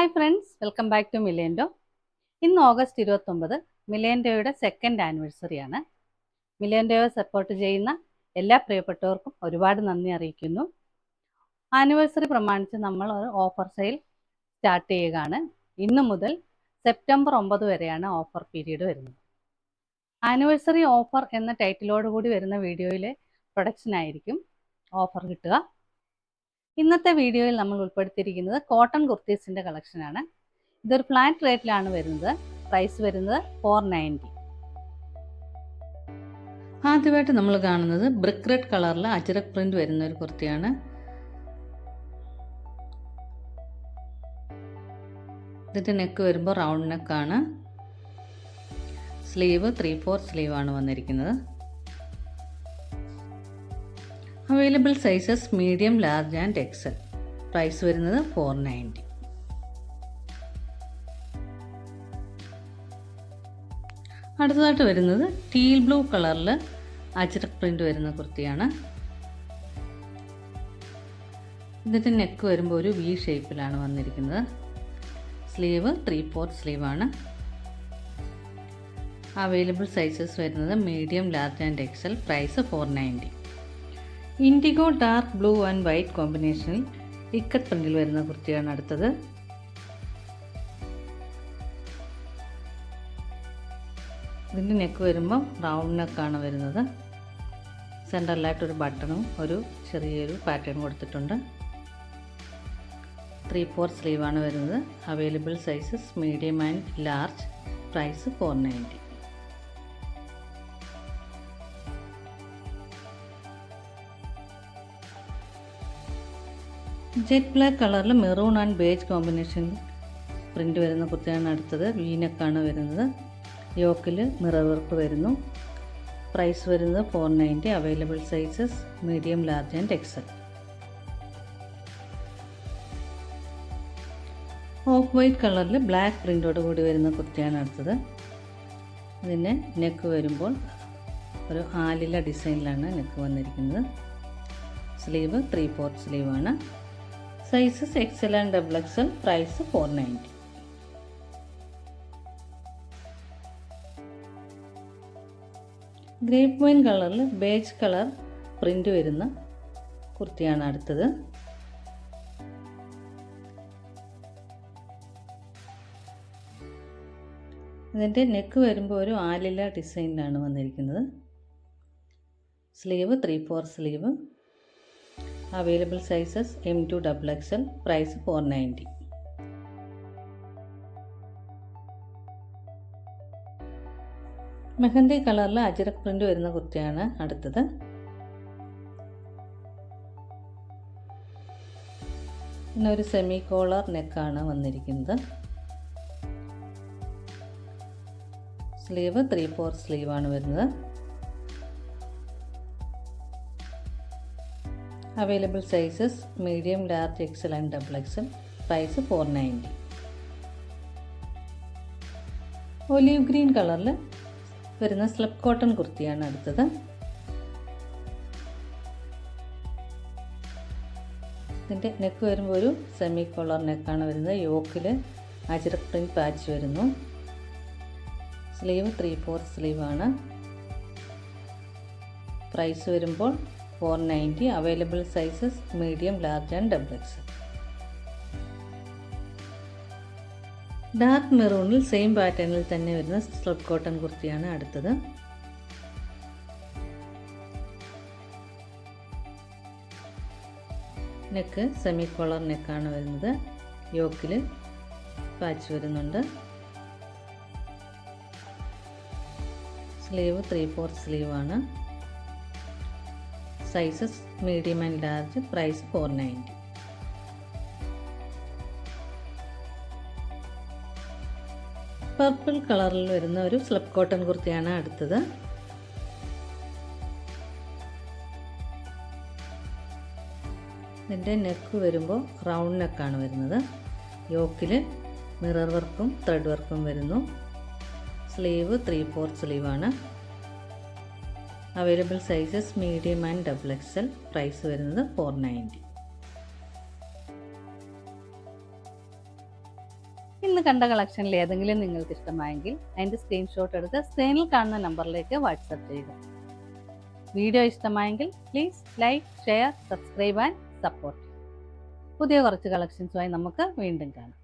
Hi friends, welcome back to Milendo. ഇന്ന് August 29 മിലേൻഡോയുടെ second ആനിവേഴ്സറിയാണ്. മിലേൻഡോയെ സപ്പോർട്ട് ചെയ്യുന്ന എല്ലാ പ്രിയപ്പെട്ടവർക്കും ഒരുപാട് നന്ദി അറിയിക്കുന്നു. ആനിവേഴ്സറി പ്രമാണിച്ച് നമ്മൾ ഒരു ഓഫർ സെയിൽ സ്റ്റാർട്ട് ചെയ്യുകയാണ്. ഇന്ന് മുതൽ സെപ്റ്റംബർ 9 വരെയാണ് ഓഫർ പീരീഡ് വരുന്നത്. ആനിവേഴ്സറി ഓഫർ എന്ന ടൈറ്റിലോടുകൂടി വരുന്ന വീഡിയോയിലെ പ്രൊഡക്ഷൻ ഓഫർ കിട്ടുക. ഇന്നത്തെ വീഡിയോയിൽ നമ്മൾ ഉൾപ്പെടുത്തിയിരിക്കുന്നത് കോട്ടൺ കുർത്തീസിൻ്റെ കളക്ഷനാണ്. ഇതൊരു ഫ്ലാറ്റ് റേറ്റിലാണ് വരുന്നത്. പ്രൈസ് വരുന്നത് 490. ആദ്യമായിട്ട് നമ്മൾ കാണുന്നത് ബ്രിക്ക് റെഡ് കളറിൽ അജ്രക് പ്രിന്റ് വരുന്ന ഒരു കുർത്തിയാണ്. ഇതിൻ്റെ നെക്ക് വരുമ്പോൾ റൗണ്ട് നെക്കാണ്. സ്ലീവ് 3/4 സ്ലീവാണ് വന്നിരിക്കുന്നത്. Available sizes medium, large and XL. Price വരുന്നത് 490. അടുത്തതായിട്ട് വരുന്നത് ടീൽ ബ്ലൂ കളറിൽ അജ്രക് പ്രിന്റ് വരുന്ന കുർത്തിയാണ്. ഇതിൻ്റെ നെക്ക് വരുമ്പോൾ ഒരു വി ഷേപ്പിലാണ് വന്നിരിക്കുന്നത്. സ്ലീവ് 3/4 സ്ലീവാണ്. അവൈലബിൾ സൈസസ് വരുന്നത് medium, large and XL. Price 490. Indigo dark blue and white കോമ്പിനേഷനിൽ ഇക്കറ്റ് പ്രിന്റിൽ വരുന്ന കുർത്തിയാണ് അടുത്തത്. ഇതിൻ്റെ നെക്ക് വരുമ്പോൾ റൗണ്ട് നെക്കാണ് വരുന്നത്. സെൻറ്ററിലായിട്ടൊരു ബട്ടണും ഒരു ചെറിയൊരു പാറ്റേൺ കൊടുത്തിട്ടുണ്ട്. 3/4 സ്ലീവാണ് വരുന്നത്. Available sizes medium and large. Price 490. Jet black കളറിൽ മെറൂൺ ആൻഡ് ബേജ് കോമ്പിനേഷനിൽ പ്രിൻ്റ് വരുന്ന കുർത്തിയാണ് അടുത്തത്. വീനെക്കാണ് വരുന്നത്. യോക്കിൽ മിറർ വർക്ക് വരുന്നു. പ്രൈസ് വരുന്നത് 490. Available sizes medium, large and XL. Off white കളറിൽ ബ്ലാക്ക് പ്രിൻ്റോട് കൂടി വരുന്ന കുർത്തിയാണ് അടുത്തത്. ഇതിൻ്റെ നെക്ക് വരുമ്പോൾ ഒരു ആലില ഡിസൈനിലാണ് നെക്ക് വന്നിരിക്കുന്നത്. സ്ലീവ് 3/4 സ്ലീവാണ്. Sizes XL and double XL. Price 490. Grape wine കളറിൽ ബേജ് കളർ പ്രിൻ്റ് വരുന്ന കുർത്തിയാണ് അടുത്തത്. ഇതിൻ്റെ നെക്ക് വരുമ്പോൾ ഒരു ആലില ഡിസൈനിലാണ് വന്നിരിക്കുന്നത്. Sleeve 3/4 sleeve. Available sizes M2 double XL. Price 490. Mehndi കളറിൽ അജ്രക് പ്രിന്റ് വരുന്ന കുർത്തിയാണ് അടുത്തത്. പിന്നെ ഒരു സെമി കോളർ നെക്കാണ് വന്നിരിക്കുന്നത്. സ്ലീവ് 3/4 സ്ലീവാണ് വരുന്നത്. Available sizes medium, large, XL and double XL. Price 490. Olive green കളറിൽ വരുന്ന സ്ലബ് കോട്ടൺ കുർത്തിയാണ് അടുത്തത്. ഇതിൻ്റെ നെക്ക് വരുമ്പോൾ ഒരു സെമി കോളർ നെക്കാണ് വരുന്നത്. യോക്കിൽ അജ്രക് പ്രിന്റ് പാച്ച് വരുന്നു. സ്ലീവ് 3/4 സ്ലീവാണ്. പ്രൈസ് വരുമ്പോൾ 490. Available sizes medium, large and double XL. Dark മെറൂണിൽ സെയിം പാറ്റേണിൽ തന്നെ വരുന്ന സ്ലബ് കോട്ടൺ കുർത്തിയാണ് അടുത്തത്. നെക്ക് സെമി കോളർ നെക്കാണ് വരുന്നത്. യോക്കിൽ പാച്ച് വരുന്നുണ്ട്. സ്ലീവ് 3/4 സ്ലീവാണ്. Sizes medium and large. Price 490. Purple കളറിൽ വരുന്ന ഒരു സ്ലബ് കോട്ടൺ കുർത്തിയാണ് അടുത്തത്. ഇതിൻ്റെ നെക്ക് വരുമ്പോൾ റൗണ്ട് നെക്കാണ് വരുന്നത്. യോക്കിൽ മിറർ വർക്കും ത്രെഡ് വർക്കും വരുന്നു. സ്ലീവ് 3/4 സ്ലീവാണ്. Available sizes medium and double XL. Price വരുന്നത് 490. ഇന്ന് കണ്ട കളക്ഷനിൽ ഏതെങ്കിലും നിങ്ങൾക്ക് ഇഷ്ടമായെങ്കിൽ അതിൻ്റെ സ്ക്രീൻഷോട്ട് എടുത്ത് സ്ക്രീനിൽ കാണുന്ന നമ്പറിലേക്ക് വാട്സപ്പ് ചെയ്യുക. വീഡിയോ ഇഷ്ടമായെങ്കിൽ please like, share, subscribe and support. പുതിയ കുറച്ച് കളക്ഷൻസുമായി നമുക്ക് വീണ്ടും കാണാം.